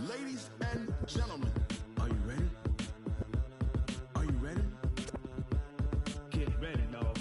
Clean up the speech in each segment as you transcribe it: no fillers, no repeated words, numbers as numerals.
Ladies and gentlemen, are you ready? Are you ready? Get ready, dog.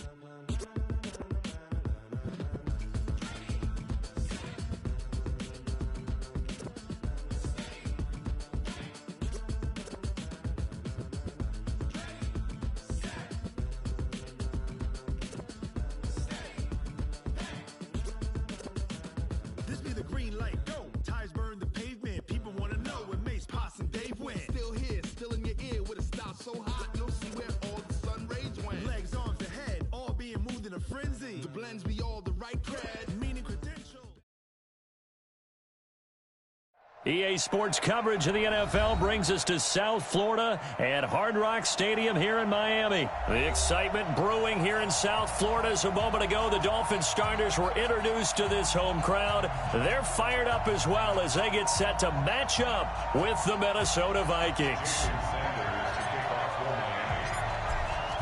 This be the green light, go. Tires burn the pavement. People want to know where Mace, Potts, and Dave went. Still here, still in your ear with a style so hot, you'll see where all the sun rays went. Legs, arms, the head, all being moved in a frenzy. The blends be all the right cred, meaning credential. EA Sports coverage of the NFL brings us to South Florida and Hard Rock Stadium here in Miami. The excitement brewing here in South Florida as a moment ago the Dolphins starters were introduced to this home crowd. They're fired up as well as they get set to match up with the Minnesota Vikings.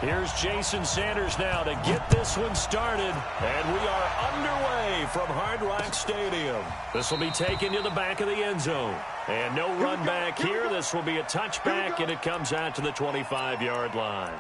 Here's Jason Sanders now to get this one started, and we are underway from Hard Rock Stadium. This will be taken to the back of the end zone. And no run back here. This will be a touchback, and it comes out to the 25-yard line.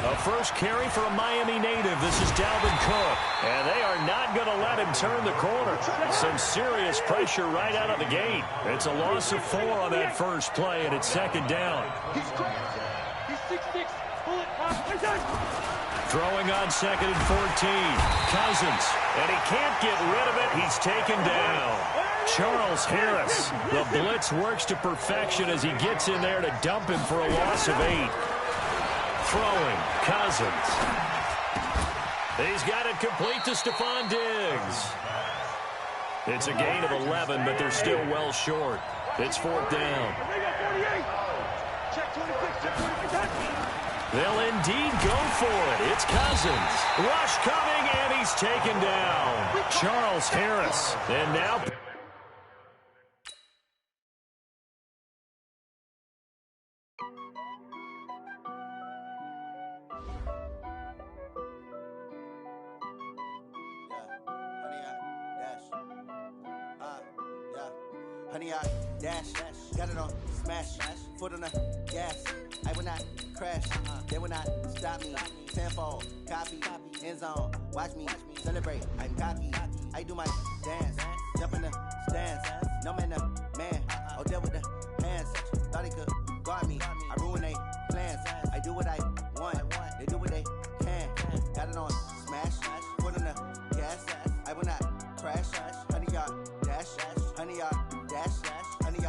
A first carry for a Miami native. This is Dalvin Cook. And they are not going to let him turn the corner. Some serious pressure right out of the gate. It's a loss of 4 on that first play, and it's second down. He's crazy. He's 6'6". Throwing on second and 14. Cousins. And he can't get rid of it. He's taken down. Charles Harris. The blitz works to perfection as he gets in there to dump him for a loss of 8. Throwing, Cousins. He's got it complete to Stephon Diggs. It's a gain of 11, but they're still well short. It's 4th down. They'll indeed go for it. It's Cousins. Rush coming, and he's taken down. Charles Harris. And now... Honey, I dash, got it on, smash, foot on the gas. I will not crash, they will not stop me. Tenfold, copy, end zone, watch me celebrate. I'm cocky, I do my dance, jump in the stands. No man, the man, oh, deal with the hands. Thought he could guard me, I ruin they plans. I do what I want, they do what they can. Got it on, smash, foot on the gas. I will not crash, honey, y'all dash, honey, y'all. Honey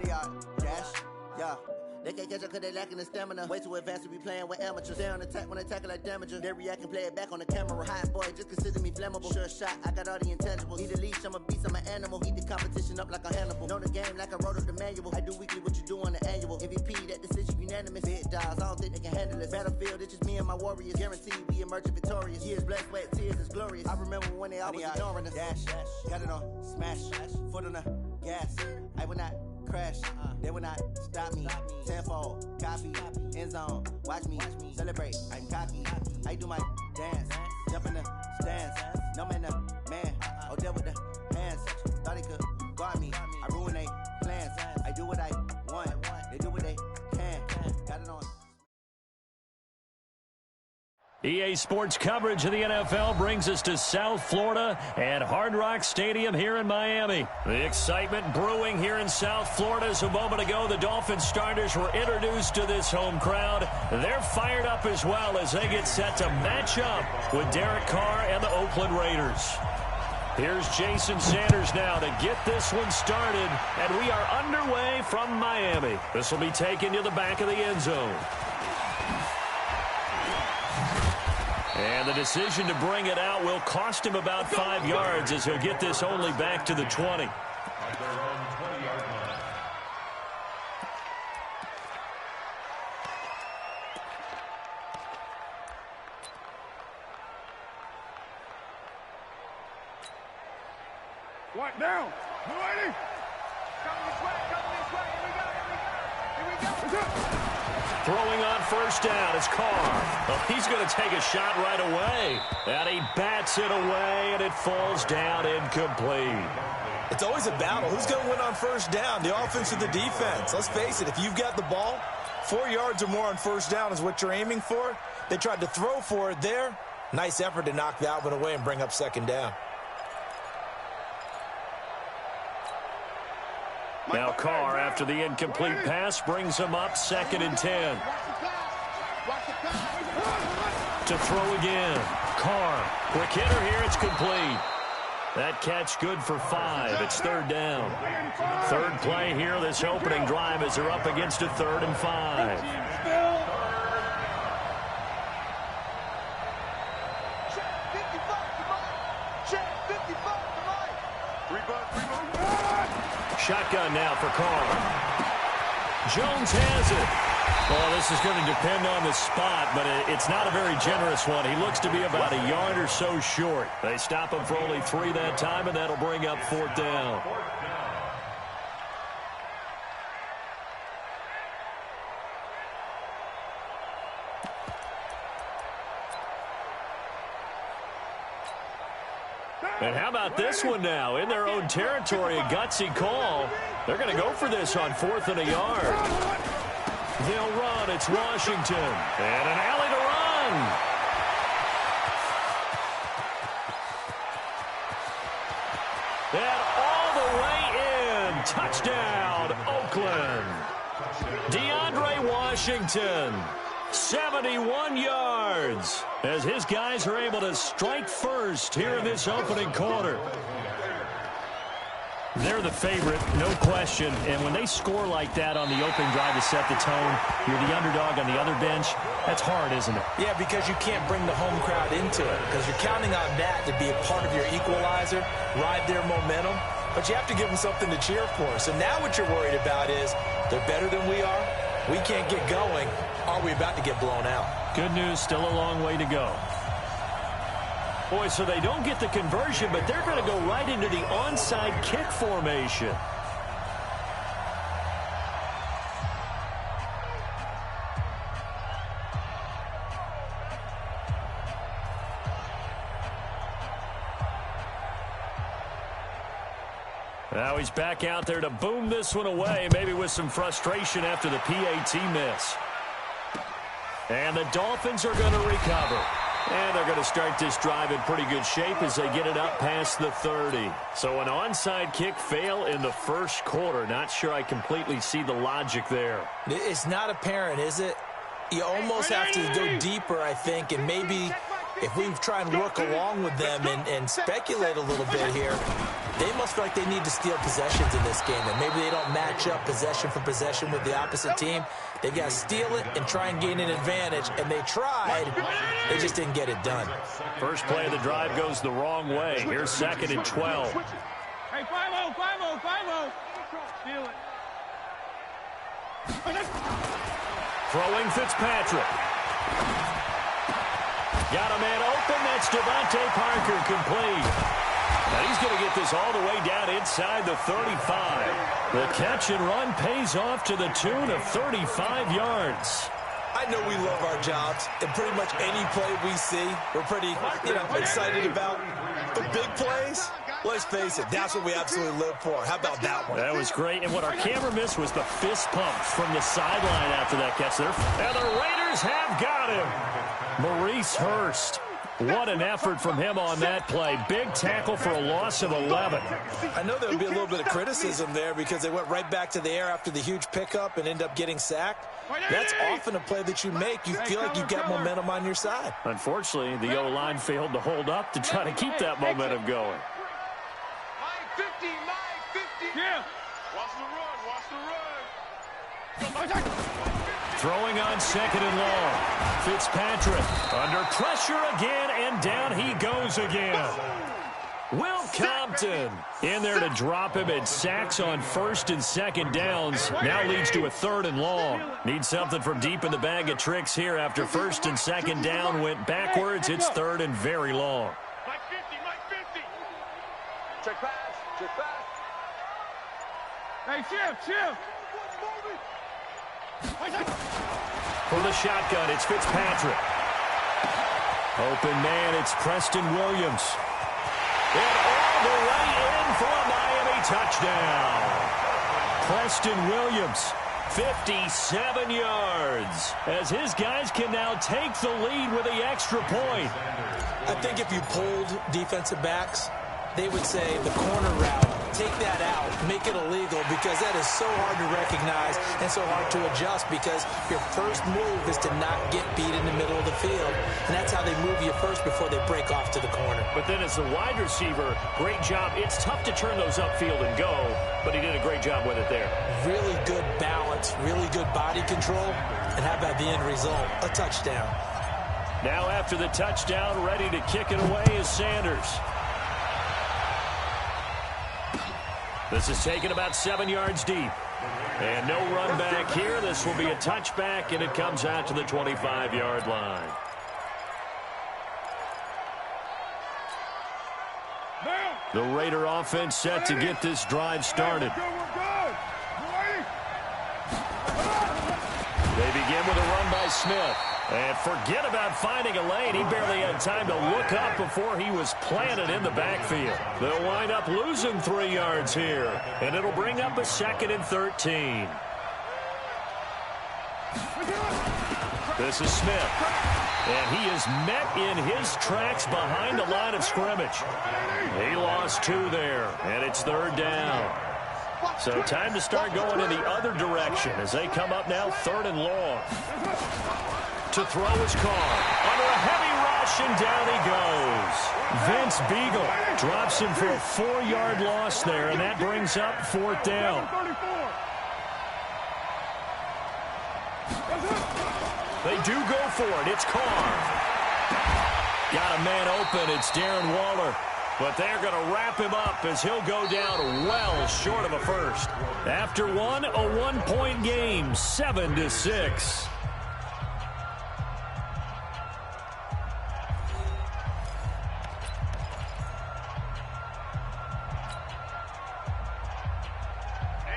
yard, dash, yeah. They can't catch up cause they lacking the stamina. Way too advanced to be playing with amateurs. They on attack when they tackle like damager. They react and play it back on the camera. Hot boy, just consider me flammable. Sure shot, I got all the intangibles. Need a leash, I'm a beast, I'm an animal. Heat the competition up like a Hannibal. Know the game like I wrote up the manual. I do weekly what you do on the annual. MVP, that decision unanimous. Big dogs, I don't think they can handle it. Battlefield, it's just me and my warriors. Guaranteed we emerge victorious. Years, blood, sweat, tears is glorious. I remember when they always ignoring us. Dash, got it on, smash, foot on the gas. I will not crash, they will not stop me. Tenfold, copy, end zone, watch me celebrate. I'm cocky, I do my dance, jump in the stands. No man, the man, oh, deal with the hands. Thought he could guard me, I ruin they plans. I do what I want, they do what they can. Got it on. EA Sports coverage of the NFL brings us to South Florida and Hard Rock Stadium here in Miami. The excitement brewing here in South Florida as a moment ago the Dolphins starters were introduced to this home crowd. They're fired up as well as they get set to match up with Derek Carr and the Oakland Raiders. Here's Jason Sanders now to get this one started, and we are underway from Miami. This will be taken to the back of the end zone. And the decision to bring it out will cost him about 5 yards as he'll get this only back to the 20. What now? Ready? Coming this way, Here we go. Throwing on first down is Carr. Oh, he's going to take a shot right away. And he bats it away, and it falls down incomplete. It's always a battle. Who's going to win on first down, the offense or the defense? Let's face it, if you've got the ball, 4 yards or more on first down is what you're aiming for. They tried to throw for it there. Nice effort to knock that one away and bring up second down. Now Carr, after the incomplete pass, brings him up 2nd and 10. To throw again. Carr, quick hitter here, it's complete. That catch good for 5. It's 3rd down. 3rd play here this opening drive as they're up against a 3rd and 5. Shotgun now for Carr. Jones has it. Well, this is going to depend on the spot, but it's not a very generous one. He looks to be about a yard or so short. They stop him for only 3 that time, and that'll bring up 4th down. And how about this one now? In their own territory, a gutsy call. They're going to go for this on 4th and a yard. They'll run. It's Washington. And an alley to run. And all the way in. Touchdown, Oakland. DeAndre Washington. 71 yards as his guys are able to strike first here in this opening quarter. They're the favorite, no question. And when they score like that on the opening drive to set the tone, you're the underdog on the other bench. That's hard, isn't it? Yeah, because you can't bring the home crowd into it because you're counting on that to be a part of your equalizer, ride their momentum. But you have to give them something to cheer for. So now what you're worried about is they're better than we are. We can't get going. Are we about to get blown out? Good news, still a long way to go. Boy, so they don't get the conversion, but they're going to go right into the onside kick formation. Now he's back out there to boom this one away, maybe with some frustration after the PAT miss. And the Dolphins are going to recover. And they're going to start this drive in pretty good shape as they get it up past the 30. So an onside kick fail in the first quarter. Not sure I completely see the logic there. It's not apparent, is it? You almost have to go deeper, I think, and maybe if we try and work along with them and speculate a little bit here, they must feel like they need to steal possessions in this game, and maybe they don't match up possession for possession with the opposite team. They've got to steal it and try and gain an advantage, and they tried. They just didn't get it done. First play of the drive goes the wrong way. Here's 2nd and 12. Hey, 5-0, 5-0, 5-0. Steal it. Throwing Fitzpatrick. Got a man open. That's Devontae Parker, complete. And he's going to get this all the way down inside the 35. The catch and run pays off to the tune of 35 yards. I know we love our jobs, and pretty much any play we see, we're pretty, excited about. The big plays, let's face it, that's what we absolutely live for. How about that one? That was great, and what our camera missed was the fist pump from the sideline after that catch there. And the Raiders have got him. Maurice Hurst. What an effort from him on that play. Big tackle for a loss of 11. I know there would be a little bit of criticism there because they went right back to the air after the huge pickup and ended up getting sacked. That's often a play that you make. You feel like you've got momentum on your side. Unfortunately, the O-line failed to hold up to try to keep that momentum going. Line 50, line 50. Yeah. Watch the run, watch the run. Throwing on second and long. Fitzpatrick under pressure again, and down he goes again. Will Compton in there to drop him at sacks on first and second downs. Now leads to a third and long. Needs something from deep in the bag of tricks here after first and second down went backwards. It's third and very long. Mike 50, Mike 50. Check pass, check pass. Hey, shift. For the shotgun, it's Fitzpatrick. Open man, it's Preston Williams. And all the way in for a Miami touchdown. Preston Williams, 57 yards, as his guys can now take the lead with the extra point. I think if you polled defensive backs, they would say the corner route, take that out, make it illegal, because that is so hard to recognize and so hard to adjust, because your first move is to not get beat in the middle of the field, and that's how they move you first before they break off to the corner. But then as the wide receiver, great job. It's tough to turn those upfield and go, but he did a great job with it there. Really good balance, really good body control, and how about the end result? A touchdown. Now after the touchdown, ready to kick it away is Sanders. This is taken about 7 yards deep. And no run back here. This will be a touchback, and it comes out to the 25-yard line. The Raider offense set to get this drive started. They begin with a run by Smith. And forget about finding a lane. He barely had time to look up before he was planted in the backfield. They'll wind up losing 3 yards here. And it'll bring up a 2nd and 13. This is Smith. And he is met in his tracks behind the line of scrimmage. He lost 2 there. And it's 3rd down. So time to start going in the other direction as they come up now 3rd and long. To throw his car. Under a heavy rush, and down he goes. Vince Beagle drops him for a 4-yard loss there, and that brings up 4th down. They do go for it. It's Carr. Got a man open. It's Darren Waller. But they're going to wrap him up as he'll go down well short of a first. After one, a 1-point game, 7-6.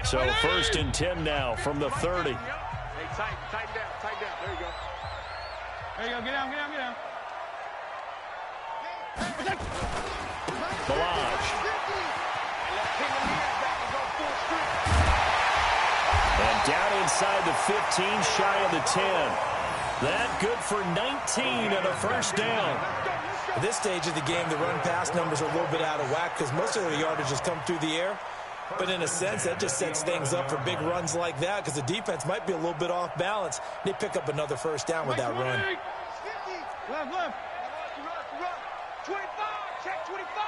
So 1st and 10 now from the 30. Hey, tighten down. There you go. There you go. Get down. Balaj. And down inside the 15, shy of the 10. That good for 19 and a first down. At this stage of the game, the run-pass numbers are a little bit out of whack because most of the yardage has come through the air. But in a sense, that just sets things up for big runs like that because the defense might be a little bit off balance. They pick up another first down with that run. Left. 25, check 25.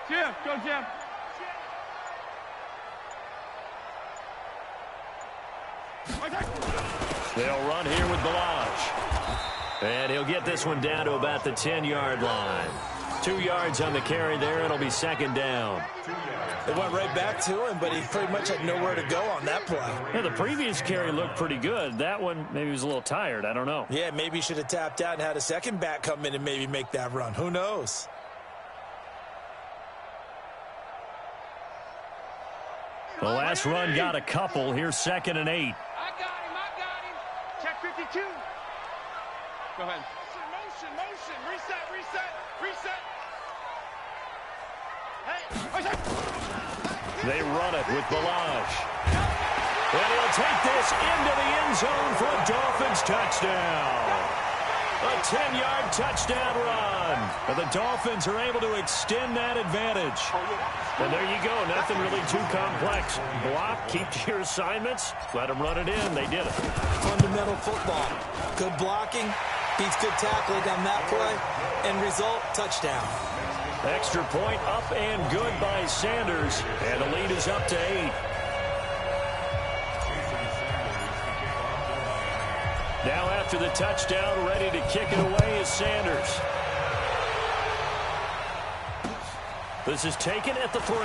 Jim, go Jim. They'll run here with Balaj. And he'll get this one down to about the 10-yard line. 2 yards on the carry there. It'll be 2nd down. They went right back to him, but he pretty much had nowhere to go on that play. Yeah, the previous carry looked pretty good. That one, maybe he was a little tired. I don't know. Yeah, maybe he should have tapped out and had a second back come in and maybe make that run. Who knows? The last run got a couple. Here's 2nd and 8. I got him. Check 52. Go ahead. Motion. Reset. They run it with Balaj. And he'll take this into the end zone for a Dolphins touchdown. A 10-yard touchdown run. And the Dolphins are able to extend that advantage. And there you go. Nothing really too complex. Block, keep to your assignments, let them run it in. They did it. Fundamental football. Good blocking. Beats good tackling on that play. End result, touchdown. Extra point up and good by Sanders, and the lead is up to 8. Now after the touchdown, ready to kick it away is Sanders. This is taken at the 3.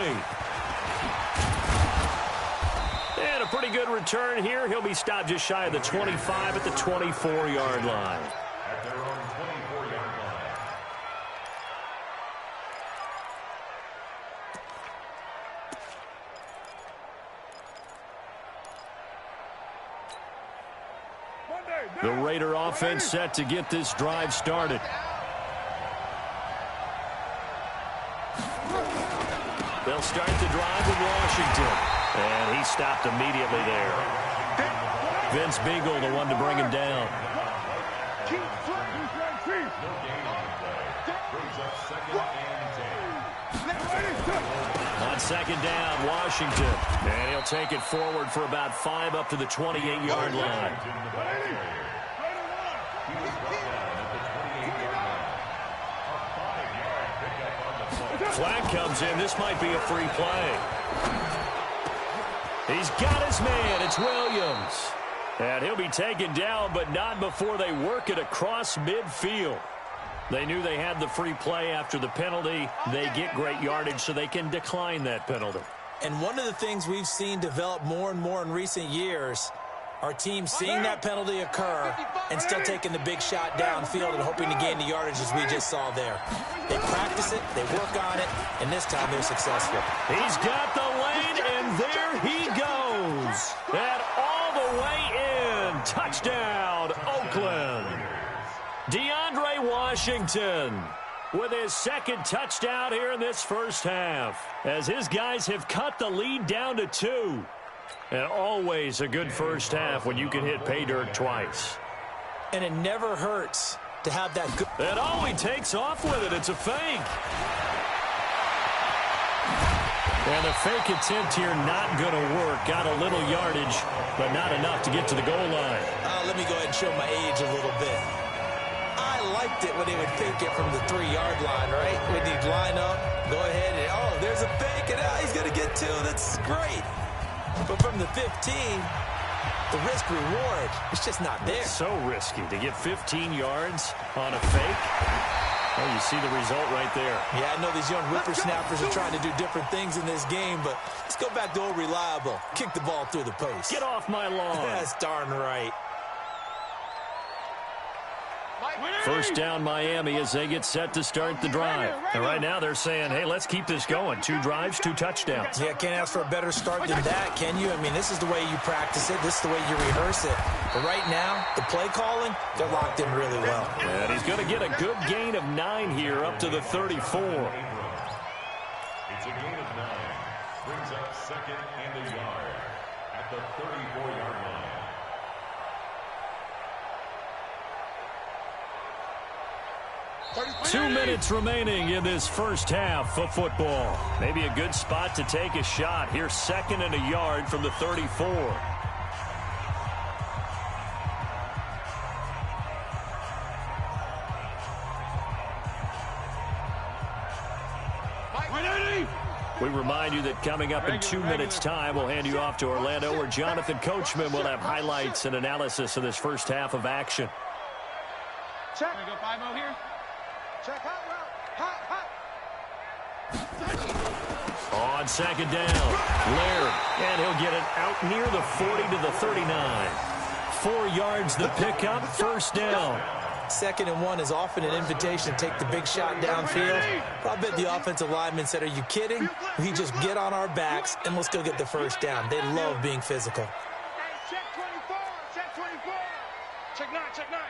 And a pretty good return here. He'll be stopped just shy of the 25 at the 24-yard line. At their own 24-yard line. The Raider offense set to get this drive started. They'll start the drive with Washington. And he stopped immediately there. Vince Beagle, the one to bring him down. On second down, Washington. And he'll take it forward for about 5 up to the 28-yard line. Flag comes in. This might be a free play. He's got his man. It's Williams. And he'll be taken down, but not before they work it across midfield. They knew they had the free play after the penalty. They get great yardage so they can decline that penalty. And one of the things we've seen develop more and more in recent years, our team seeing that penalty occur and still taking the big shot downfield and hoping to gain the yardage as we just saw there. They practice it, they work on it, and this time they're successful. He's got the lane, and there he goes. And all the way in. Touchdown, Oakland. DeAndre Washington with his second touchdown here in this first half, as his guys have cut the lead down to 2. And always a good first half when you can hit pay dirt twice. And it never hurts to have that good. And oh, he takes off with it. It's a fake. And the fake attempt here not going to work. Got a little yardage, but not enough to get to the goal line. Let me go ahead and show my age a little bit. I liked it when they would fake it from the 3-yard line, right? When he'd line up, go ahead, and oh, there's a fake, and he's going to get 2. That's great. But from the 15, the risk-reward, it's just not there. It's so risky to get 15 yards on a fake. Oh, you see the result right there. Yeah, I know these young whippersnappers are trying to do different things in this game, but let's go back to old reliable. Kick the ball through the post. Get off my lawn. That's darn right. First down, Miami, as they get set to start the drive. And right now they're saying, hey, let's keep this going. 2 drives, 2 touchdowns. Yeah, can't ask for a better start than that, can you? I mean, this is the way you practice it. This is the way you rehearse it. But right now, the play calling, they're locked in really well. And he's going to get a good gain of 9 here up to the 34. It's a gain of 9. Brings up second and a yard at the 34-yard line. 2 minutes remaining in this first half of football. Maybe a good spot to take a shot. Here's 2nd and a yard from the 34. We remind you that coming up in 2 minutes' time, we'll hand you off to Orlando, where Jonathan Coachman will have highlights and analysis of this first half of action. Check. Go 5-0 here. Check hot route. Hot. On second down, Laird, and he'll get it out near the 40 to the 39. 4 yards the pickup, first down. 2nd and 1 is often an invitation to take the big shot downfield. I bet the offensive lineman said, are you kidding? We just get on our backs and let's go get the first down. They love being physical. Check 24. Check 24. Check 9. Check 9.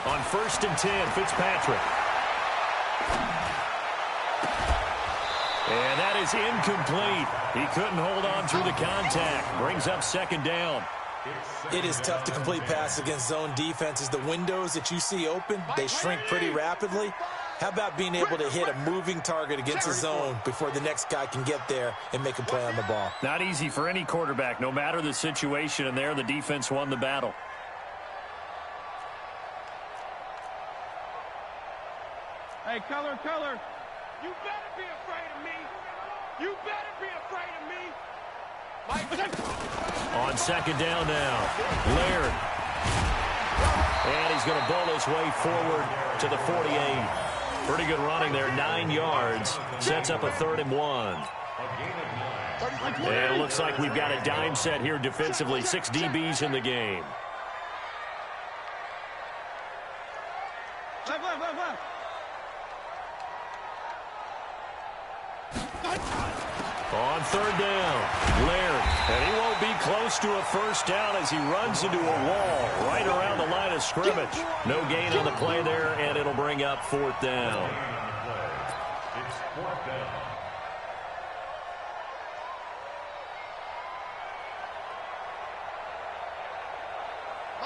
On 1st and 10, Fitzpatrick. And that is incomplete. He couldn't hold on through the contact. Brings up 2nd down. It is tough to complete passes against zone defenses. The windows that you see open, they shrink pretty rapidly. How about being able to hit a moving target against a zone before the next guy can get there and make a play on the ball? Not easy for any quarterback, no matter the situation, and there the defense won the battle. Hey, color. You better be afraid of me. You better be afraid of me. On second down now, Laird. And he's going to bowl his way forward to the 48. Pretty good running there, 9 yards. Sets up a 3rd and 1. And it looks like we've got a dime set here defensively. 6 DBs in the game. On 3rd down, Laird. And he won't be close to a first down as he runs into a wall right around the line of scrimmage. No gain on the play there, and it'll bring up 4th down. It's 4th down.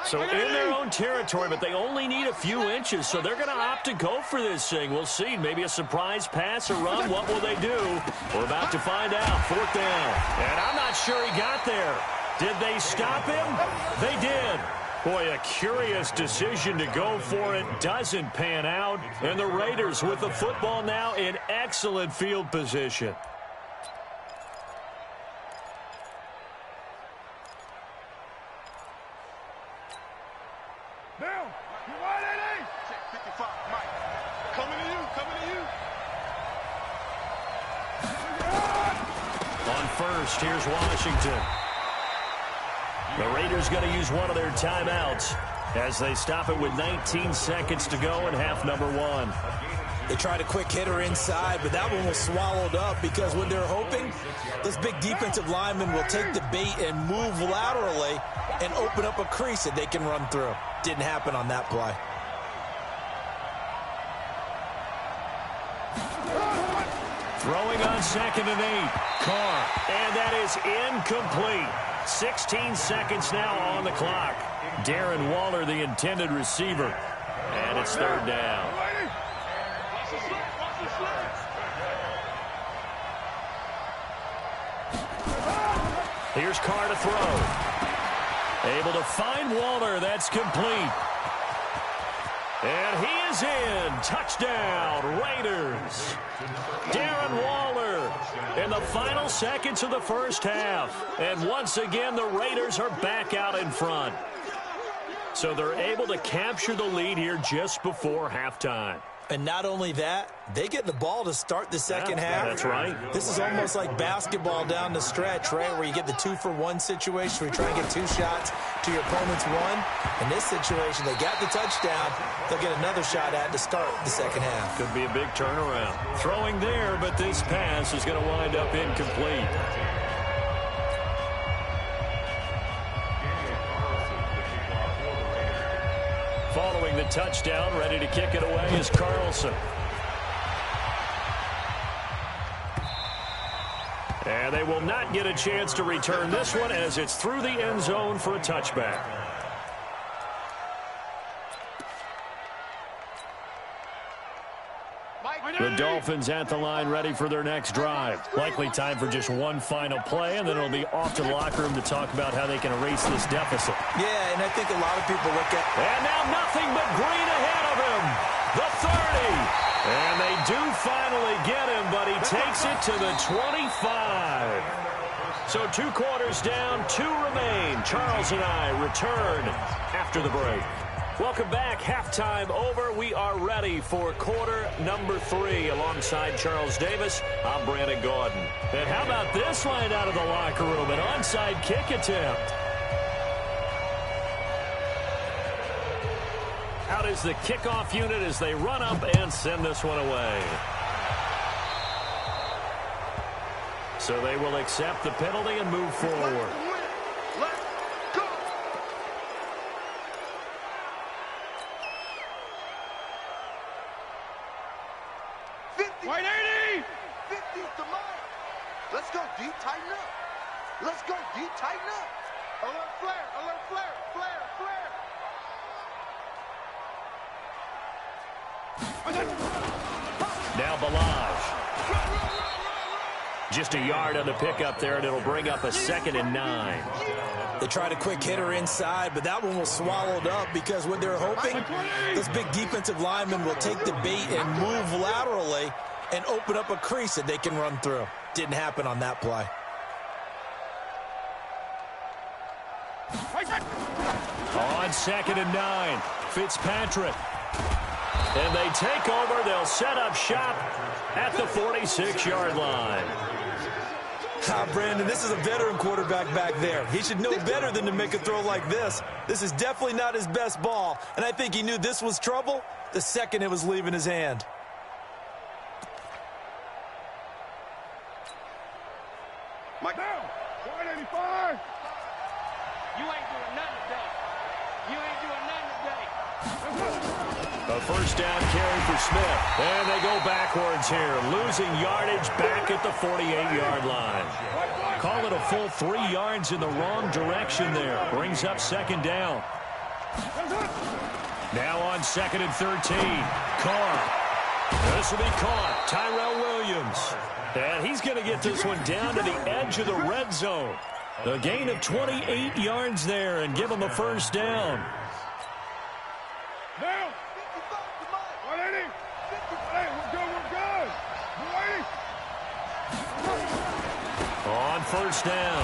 So in their own territory, but they only need a few inches, so they're going to opt to go for this thing. We'll see. Maybe a surprise pass or run. What will they do? We're about to find out. 4th down. And I'm not sure he got there. Did they stop him? They did. Boy, a curious decision to go for it. Doesn't pan out. And the Raiders with the football now in excellent field position. Down. You wide, 88. Check 55, Mike. Coming to you. On first, here's Washington. The Raiders going to use one of their timeouts as they stop it with 19 seconds to go in half number 1. They tried a quick hitter inside, but that one was swallowed up because what they're hoping, this big defensive lineman will take the bait and move laterally and open up a crease that they can run through. Didn't happen on that play. Throwing on 2nd and 8. Carr. And that is incomplete. 16 seconds now on the clock. Darren Waller, the intended receiver. And it's 3rd down. Here's Carr to throw. Able to find Waller. That's complete. And he is in. Touchdown, Raiders. Darren Waller in the final seconds of the first half. And once again, the Raiders are back out in front. So they're able to capture the lead here just before halftime. And not only that, they get the ball to start the second half. That's right. This is almost like basketball down the stretch, right, where you get the 2-for-1 situation where you try and get 2 shots to your opponent's 1. In this situation, they got the touchdown. They'll get another shot at to start the second half. Could be a big turnaround. Throwing there, but this pass is going to wind up incomplete. Following the touchdown, ready to kick it away is Carlson. And they will not get a chance to return this one as it's through the end zone for a touchback. The Dolphins at the line ready for their next drive. Likely time for just one final play, and then it'll be off to the locker room to talk about how they can erase this deficit. Yeah, and I think a lot of people look at... And now nothing but green ahead of him. The 30. And they do finally get him, but he takes it to the 25. So 2 quarters down, 2 remain. Charles and I return after the break. Welcome back. Halftime over. We are ready for quarter number 3. Alongside Charles Davis, I'm Brandon Gordon. And how about this line out of the locker room? An onside kick attempt. Out is the kickoff unit as they run up and send this one away. So they will accept the penalty and move forward. White 80! 50 to mine. Let's go deep, tighten up. Let's go deep, tighten up. Alert flare, flare. Now Balaj. Just a yard on the pickup there, and it'll bring up a 2nd and 9. They tried a quick hitter inside, but that one was swallowed up because what they're hoping, this big defensive lineman will take the bait and move laterally and open up a crease that they can run through. Didn't happen on that play. On 2nd and 9, Fitzpatrick. And they take over. They'll set up shop at the 46-yard line. Brandon, this is a veteran quarterback back there. He should know better than to make a throw like this. This is definitely not his best ball, and I think he knew this was trouble the second it was leaving his hand. Mike down. 185. You ain't doing nothing today. You ain't doing nothing today. A first down carry for Smith. And they go backwards here, losing yardage back at the 48-yard line. Call it a full 3 yards in the wrong direction there. Brings up 2nd down. Now on 2nd and 13. Carr. This will be caught. Tyrell Williams. And he's going to get this one down to the edge of the red zone. A gain of 28 yards there and give him a first down. Down. 180. Hey, we're good. 180. On first down,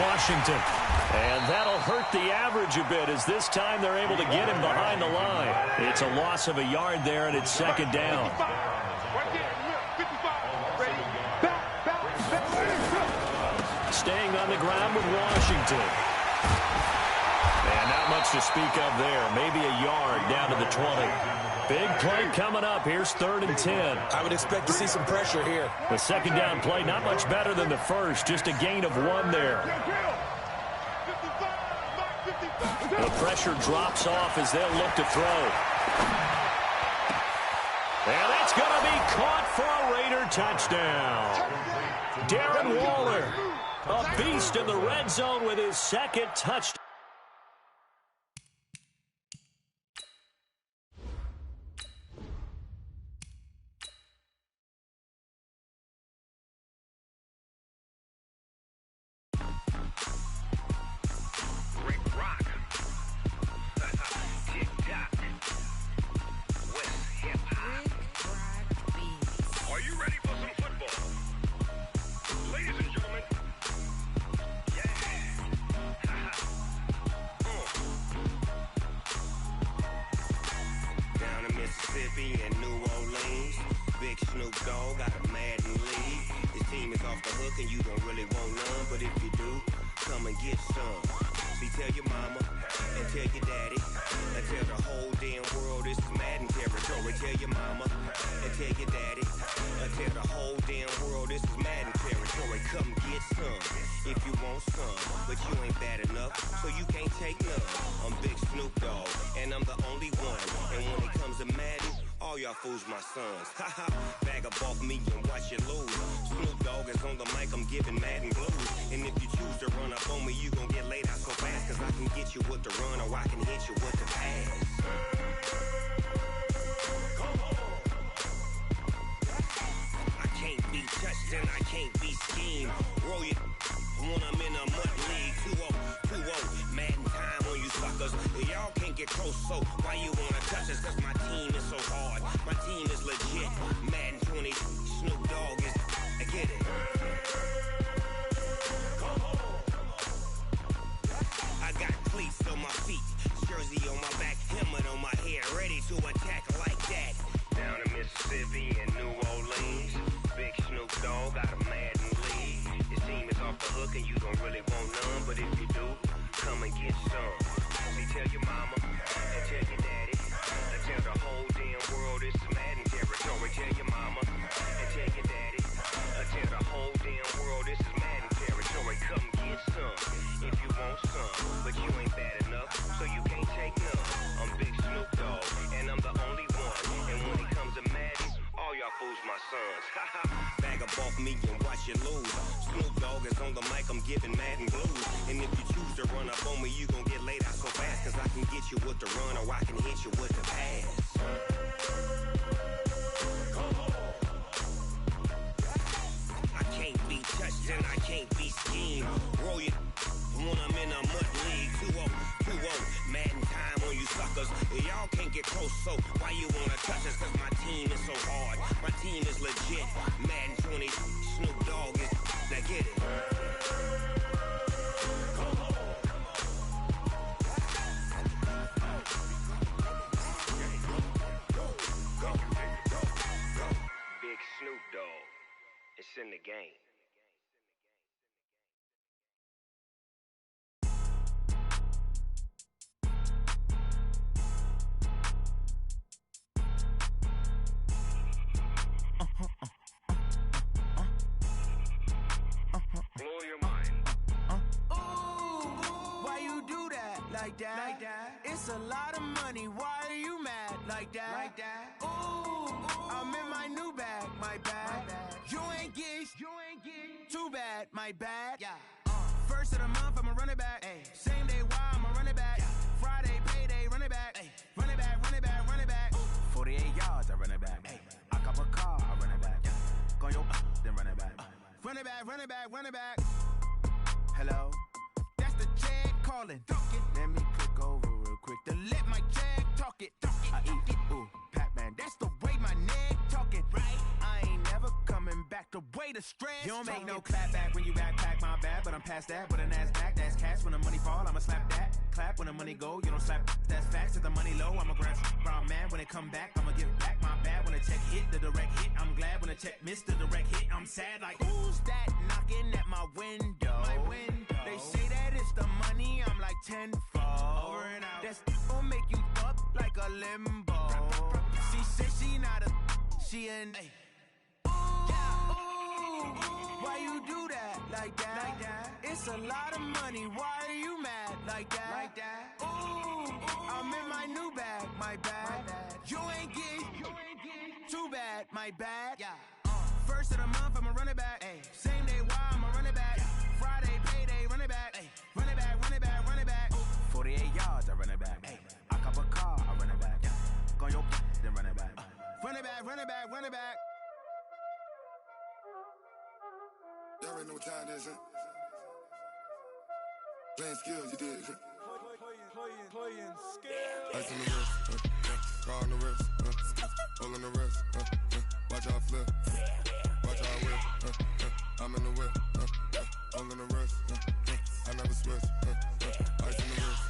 Washington. And that'll hurt the average a bit as this time they're able to get him behind the line. It's a loss of a yard there, and it's 2nd down. Staying on the ground with Washington. And not much to speak of there. Maybe a yard down to the 20. Big play coming up. Here's 3rd and 10. I would expect to see some pressure here. The 2nd down play, not much better than the first. Just a gain of 1 there. The pressure drops off as they'll look to throw. And it's going to be caught for a Raider touchdown. Darren Waller, a beast in the red zone with his 2nd touchdown. Fools my sons. Haha, bag up off me and watch you lose. Snoop Dogg is on the mic, I'm giving Madden blues. And if you choose to run up on me, you gon' get laid out so fast. Cause I can get you with the run or I can hit you with the pass. I can't be touched and I can't be schemed. Roll you when I'm in a mud league. 2-0, Madden time on you suckers. Y'all can't get close, so why you wanna touch us? Cause my team is so hard. My team is legit. Madden 20, Snoop Dogg is. I get it. I got cleats on my feet, jersey on my back, helmet on my head, ready to attack like that. Down in Mississippi and New Orleans, big Snoop Dogg got a Madden league. His team is off the hook and you don't really want none, but if you do, come and get some. See, tell your mama and tell your daddy, and tell the whole damn world it's Madden territory. Tell your mama and tell your daddy, and tell the whole damn world this is Madden territory. Come get some if you want some, but you ain't bad enough, so you can't take none. I'm Big Snoop Dogg, and I'm the only one. And when it comes to Madden, all y'all fools my sons. Bag up off me and watch you lose. Snoop Dogg is on the mic, I'm giving Madden blues. And if you choose to run up on me, you gon' get laid out so fast. Cause I can get you with the run or I can hit you with the pass. I can't be So why you wanna touch us? Cause my team is so hard. My team is legit. Madden 20, Snoop Dogg is. Now get it. Big Snoop Dogg. It's in the game. Blow your mind. Why you do that like that? It's a lot of money. Why are you mad like that? I'm in my new bag, my bad. You ain't get too bad, my bad. Yeah. First of the month, I'ma run it back. Same day, why I'ma run it back. Friday, payday, run it back. Run it back, run it back, run it back. 48 yards, I run it back. I cop a car, I run it back. Go your then run it back. Run it back, run it back, run it back. Hello? That's the check calling. Let me click over real quick to let my check talk it. I eat it, ooh, Pac-Man. That's the way my neck talking. Right? I ain't never coming back the way the stress. You don't make no clap back when you backpack, my bad. But I'm past that with an ass back. That's cash when the money fall, I'ma slap that. Clap when the money go, you don't slap. That's facts. If the money low, I'ma grab brown man. When it come back, I'ma give back my bad. When the check hit, the direct hit. I'm glad when the check missed the direct hit. I'm sad like, who's that knocking at my window? My window. They say that it's the money, I'm like tenfold. Over and out. That's gon' make you up like a limbo. She said she not a, she an. Why you do that like that? It's a lot of money. Why are you mad like that? I'm in my new bag, my bad. You ain't get too bad, my bad. Yeah. First of the month, I'ma run it back. Same day, why I'ma run it back. Friday, payday, run it back. Run it back, run it back, run it back. 48 yards, I run it back. I cop a car, I run it back. Go your then run it back. Run it back, run it back, run it back. Y'all already know what time it is, huh? Playing skills, you did. Playing skills. Ice on the wrist, car on the wrist, hole in the wrist, watch how I flip, watch how I whip, I'm in the whip, hole in the wrist, I never switch, ice on the wrist,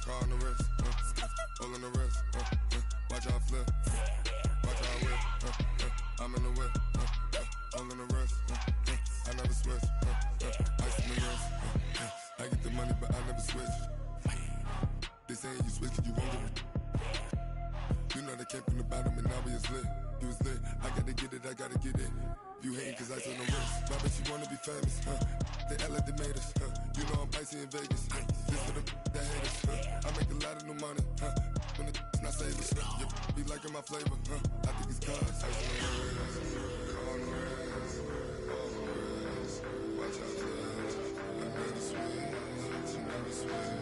car on the wrist, hole in the wrist, watch how I flip, watch how I whip, I'm in the whip, hole in the wrist, I never switch, ice on the wrist, I get the money but I never switch. They saying you switch it, you won't get it. You know they came from the bottom and now we is lit. You was lit, I gotta get it, I gotta get it. You hating cause ice on the wrist. I bet you wanna be famous, They act like they made us, You know I'm icy in Vegas, This for the that hate us, I make a lot of new money, When the not save us, You be liking my flavor, I think it's cause ice on the wrist, on the wrist, on the wrist. Watch out, I never switch, I never switch.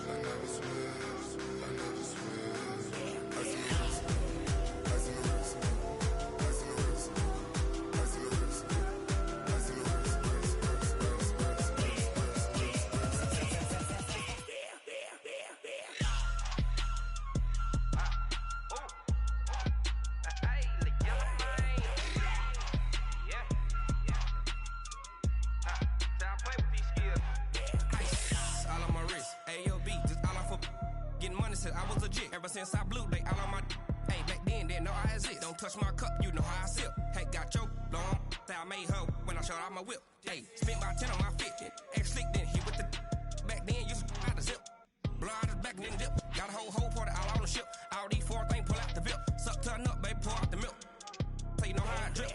I never switch, I never switch. Ice in the wrist, ice in the wrist, ice in the wrist, ice in the wrist, ice in the wrist, I was legit ever since I blew they all on my. Hey, back then didn't know I exist. Don't touch my cup, you know how I sip. Hey, got your long. I made her when I showed out my whip. Hey, spent about 10 on my fit. Ex slick then hit with the. Back then used to out the zip. Blow out the back and then dip. Got a whole party all on the ship. All these four things pull out the VIP. Suck turn up, baby, pour out the milk. So you know how I drip.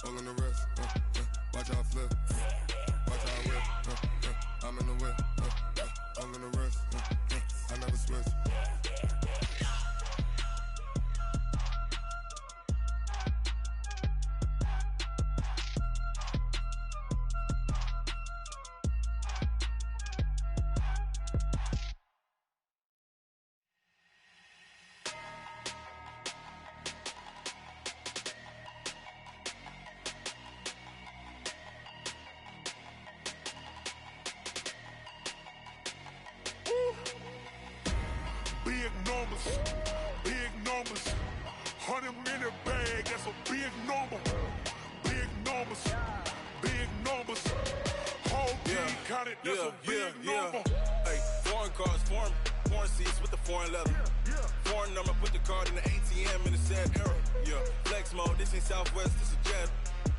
All in the wrist, watch how I flip. Watch how I whip, I'm in the whip. All in the wrist, I never switch. Big numbers, 100-minute bag, that's a big number. Big numbers, whole team counted, that's a big number. Hey, foreign cars, foreign seats with the foreign leather. Foreign number, put the card in the ATM in the sad era. Yeah, flex mode, this ain't Southwest, this is jet.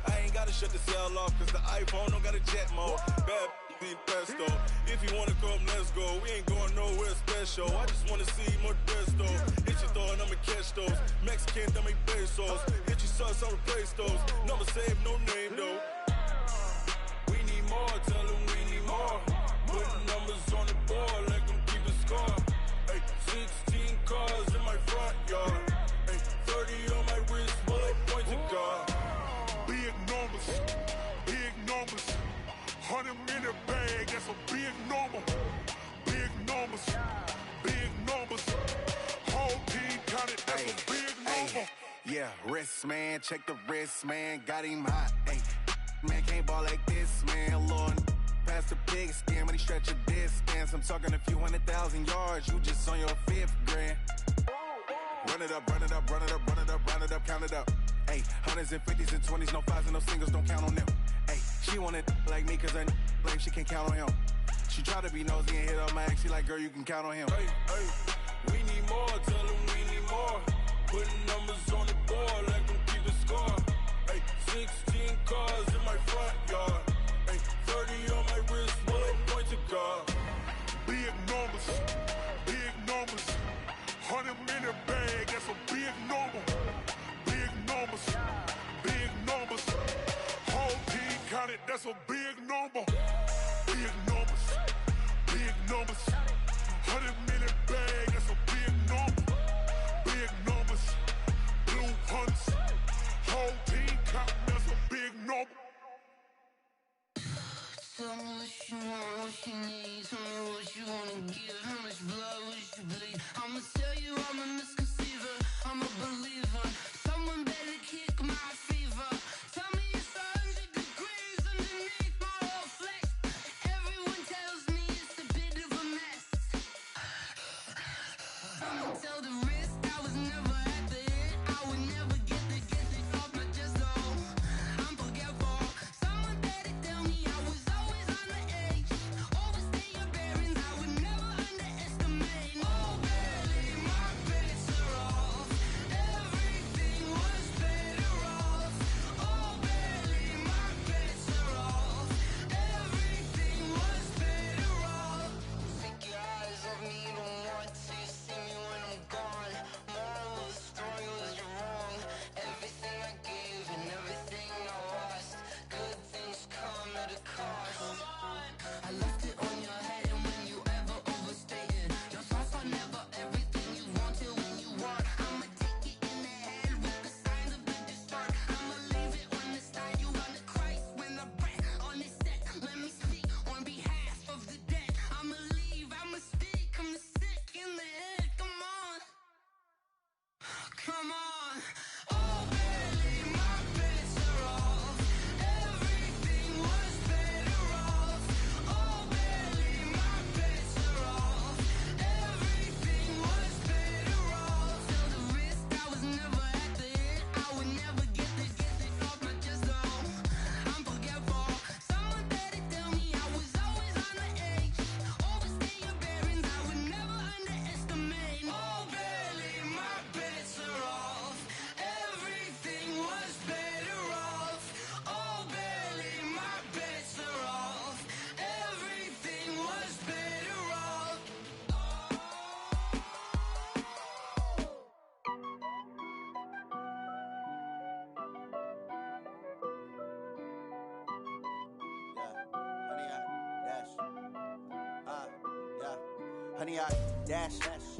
I ain't gotta shut the cell off, cause the iPhone don't got a jet mode. Bad need pesto. If you wanna come, let's go. We ain't going nowhere special. I just wanna see more desto. Hit your throw and I'ma catch those. Mexican, that make pesos. Hit your sauce, I'll replace those. Number save, no name though. We need more, tell them we need more. Put numbers on the board, let them keep the score. Hey, 16 cars in my front yard. Hey, 30 on my wrist, bullet point to God. Big numbers, 100-minute bag, that's a big number. Big numbers, whole team counted, that's a big number. Yeah, wrist man, check the wrist man, got him hot. Ay, man can't ball like this, man. Lord, past the pig skin when he stretch a distance. I'm talking a few 100,000 yards, you just on your 5th grand. Run it up, count it up. Ay, hundreds and 50s and 20s, no 5s and no singles, don't count on them. Ay, she want it like me cause her blame, she can't count on him. She try to be nosy and hit up my ex, she like, girl, you can count on him. Hey, we need more, tell them we need more. Putting numbers on the board, let them keep the score. Hey, 16 cars in my front yard. Hey, 30 on my wrist, bullet point to God. Big numbers, 100-minute bag, that's a big number. Big numbers, whole team counted, that's a big number. Big numbers, 100-minute bag, that's a big number. Big numbers, blue hunts, whole team counting, that's a big number. Tell me what you want, what you need. Tell me what you wanna give. How much blood would you bleed? I'ma tell you I'm a misconceiver. I'm a believer. Someone better kick my fever. Tell me it's 100 degrees underneath my whole flesh. Everyone tells me it's a bit of a mess. I'ma tell the risk I was never at the end. I would never get this off my chest. Oh, I'm forgetful. Someone better tell me I was always on the edge. Overstay your bearings, I would never underestimate. Honey, I dash,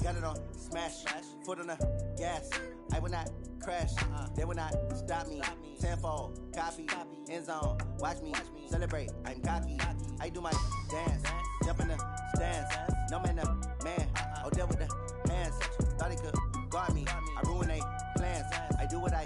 got it on smash, foot on the gas. I will not crash, they will not stop me. Tenfold, copy, end zone, watch me celebrate. I'm cocky, I do my dance, jump in the stands. No man, man, oh, there with the hands. Thought he could guard me, I ruin they plans. I do what I